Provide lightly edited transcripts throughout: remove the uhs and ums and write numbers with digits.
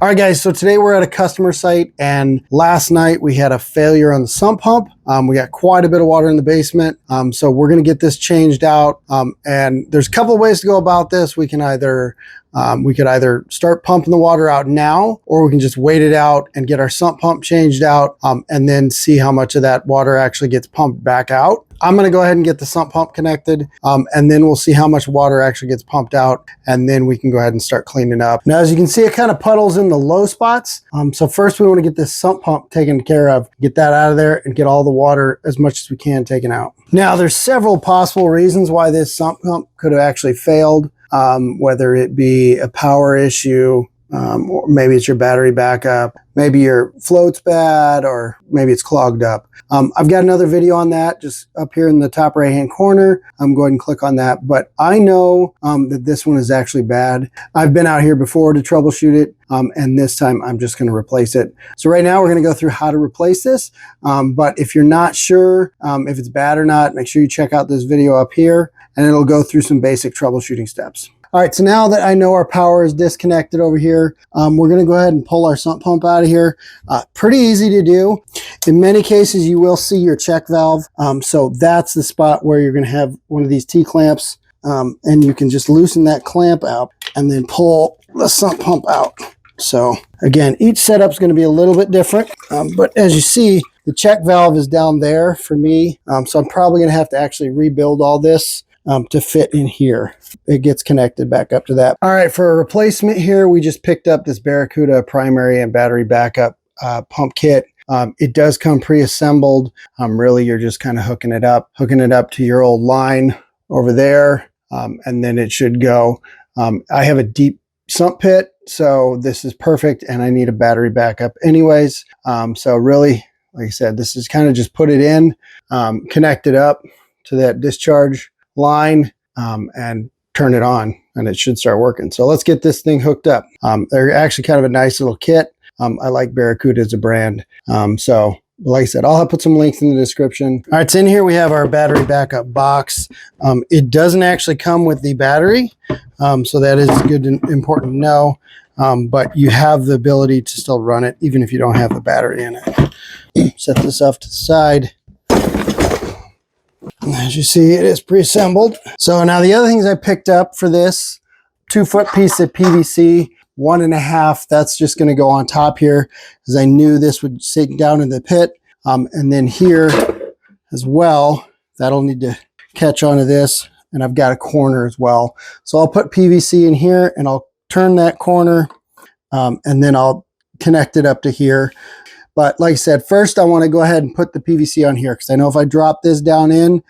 All right, guys, so today we're at a customer site, and last night we had a failure on the sump pump. We got quite a bit of water in the basement, so we're going to get this changed out. And there's a couple of ways to go about this. We could either start pumping the water out now, or we can just wait it out and get our sump pump changed out, and then see how much of that water actually gets pumped back out. I'm going to go ahead and get the sump pump connected, and then we'll see how much water actually gets pumped out, and then we can go ahead and start cleaning up. Now, as you can see, it kind of puddles in the low spots. So first we want to get this sump pump taken care of, get that out of there, and get all the water as much as we can taken out. Now, there's several possible reasons why this sump pump could have actually failed, whether it be a power issue, or maybe it's your battery backup, maybe your float's bad, or maybe it's clogged up. I've got another video on that just up here in the top right hand corner. I'm going to click on that, but I know that this one is actually bad. I've been out here before to troubleshoot it, and this time I'm just going to replace it. So right now we're going to go through how to replace this, but if you're not sure if it's bad or not, make sure you check out this video up here, and it'll go through some basic troubleshooting steps. All right, so now that I know our power is disconnected over here, we're going to go ahead and pull our sump pump out of here. Pretty easy to do. In many cases, you will see your check valve. So that's the spot where you're going to have one of these T-clamps, and you can just loosen that clamp out and then pull the sump pump out. So again, each setup's going to be a little bit different, but as you see, the check valve is down there for me. So I'm probably going to have to actually rebuild all this to fit in here. It gets connected back up to that. All right, for a replacement here, we just picked up this Barracuda primary and battery backup pump kit. It does come pre-assembled. Really, you're just kind of hooking it up to your old line over there, and then it should go. I have a deep sump pit, so this is perfect, and I need a battery backup anyways. So really, like I said, this is kind of just put it in, connect it up to that discharge line, and turn it on, and it should start working. So let's get this thing hooked up. They're actually kind of a nice little kit. I like Barracuda as a brand. So like I said, I'll put some links in the description. All right, so in here we have our battery backup box. It doesn't actually come with the battery, so that is good and important to know. But you have the ability to still run it even if you don't have the battery in it. Set this off to the side. As you see, it is pre-assembled. So now the other things I picked up for this, 2-foot piece of PVC, 1.5, that's just going to go on top here, as I knew this would sink down in the pit. And then here as well, that'll need to catch onto this, and I've got a corner as well. So I'll put PVC in here, and I'll turn that corner, and then I'll connect it up to here. But like I said, first I want to go ahead and put the PVC on here, because I know if I drop this down in,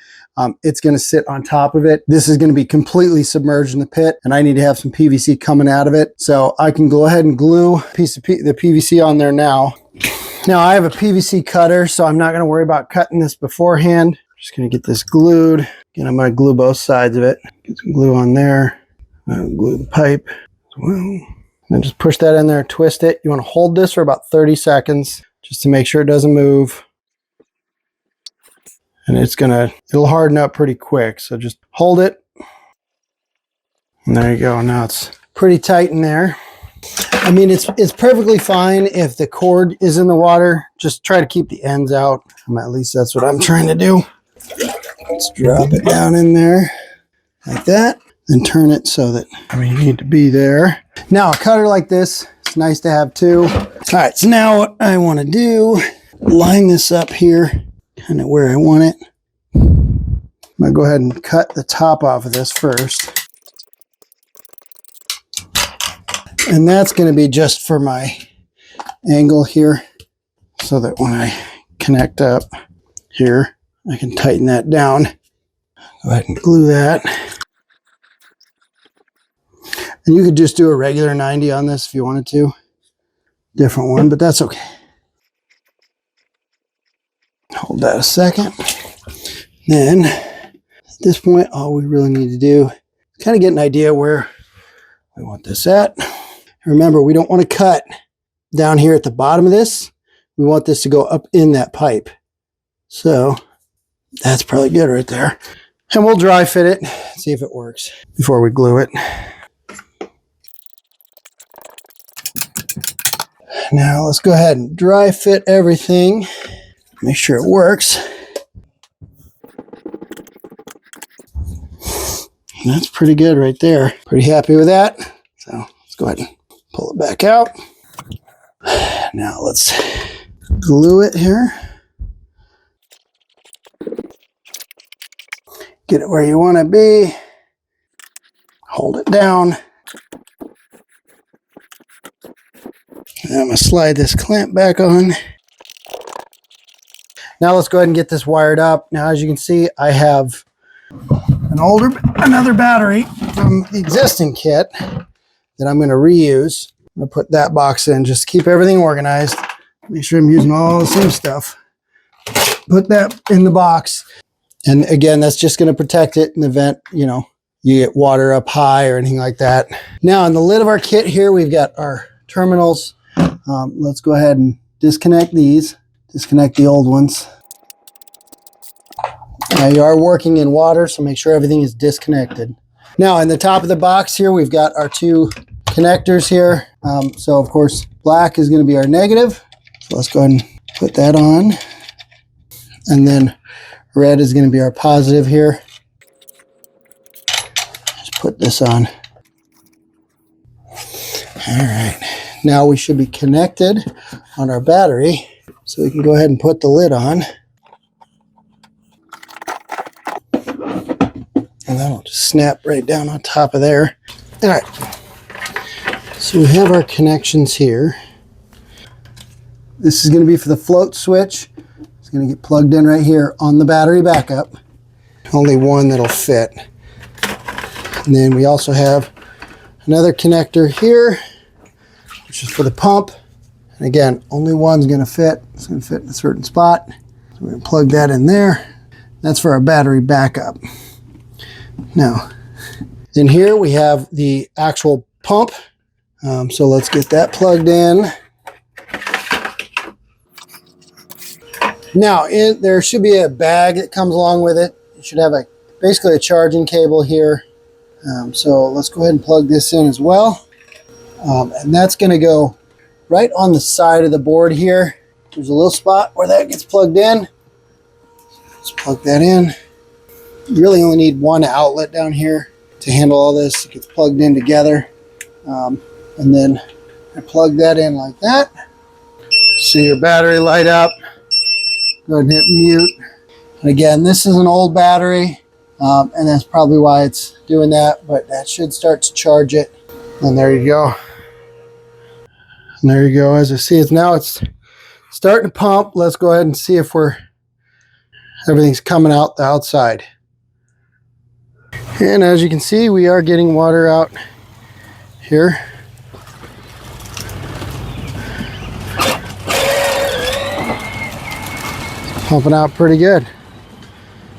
it's going to sit on top of it. This is going to be completely submerged in the pit, and I need to have some PVC coming out of it. So I can go ahead and glue a piece of the PVC on there now. Now I have a PVC cutter, so I'm not going to worry about cutting this beforehand. I'm just going to get this glued. Again, I'm going to glue both sides of it. Get some glue on there. Glue the pipe as well. And just push that in there, twist it. You want to hold this for about 30 seconds. Just to make sure it doesn't move. And it'll harden up pretty quick. So just hold it. And there you go. Now it's pretty tight in there. I mean, it's perfectly fine if the cord is in the water. Just try to keep the ends out. At least that's what I'm trying to do. Let's drop it down in there like that. Then turn it so that you need to be there. Now a cutter like this, it's nice to have too. All right, so now what I want to do, line this up here, kind of where I want it. I'm going to go ahead and cut the top off of this first. And that's going to be just for my angle here, so that when I connect up here, I can tighten that down. Go ahead and glue that. And you could just do a regular 90 on this if you wanted to. Different one, but that's okay. Hold that a second. Then, at this point, all we really need to do is kind of get an idea where we want this at. Remember, we don't want to cut down here at the bottom of this. We want this to go up in that pipe. So, that's probably good right there. And we'll dry fit it, see if it works before we glue it. Now let's go ahead and dry fit everything. Make sure it works. And that's pretty good right there. Pretty happy with that. So let's go ahead and pull it back out. Now let's glue it here. Get it where you want to be. Hold it down. And I'm going to slide this clamp back on. Now let's go ahead and get this wired up. Now, as you can see, I have another battery from the existing kit that I'm going to reuse. I'm going to put that box in just to keep everything organized. Make sure I'm using all the same stuff. Put that in the box. And again, that's just going to protect it in the event, you know, you get water up high or anything like that. Now, on the lid of our kit here, we've got our terminals. Let's go ahead and disconnect these. Disconnect the old ones. Now, you are working in water, so make sure everything is disconnected. Now, in the top of the box here, we've got our two connectors here. So, of course, black is going to be our negative. So let's go ahead and put that on. And then red is going to be our positive here. Just put this on. All right. Now we should be connected on our battery. So we can go ahead and put the lid on. And that'll just snap right down on top of there. All right. So we have our connections here. This is going to be for the float switch. It's going to get plugged in right here on the battery backup. Only one that'll fit. And then we also have another connector here, which is for the pump. And again, only one's going to fit. It's going to fit in a certain spot. So we're going to plug that in there. That's for our battery backup. Now, in here we have the actual pump. So let's get that plugged in. Now, there should be a bag that comes along with it. You should have basically a charging cable here. So let's go ahead and plug this in as well. And that's going to go right on the side of the board here. There's a little spot where that gets plugged in. Let's plug that in. You really only need one outlet down here to handle all this. It gets plugged in together. And then I plug that in like that. See your battery light up. Go ahead and hit mute. And again, this is an old battery, and that's probably why it's doing that, but that should start to charge it. And there you go. And there you go. As I see, it's starting to pump. Let's go ahead and see if everything's coming out the outside. And as you can see, we are getting water out here. Pumping out pretty good.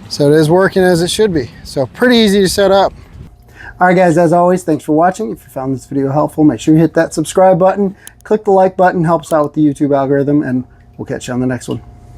So it is working as it should be. So pretty easy to set up. All right, guys, as always, thanks for watching. If you found this video helpful, make sure you hit that subscribe button. Click the like button, helps out with the YouTube algorithm, and we'll catch you on the next one.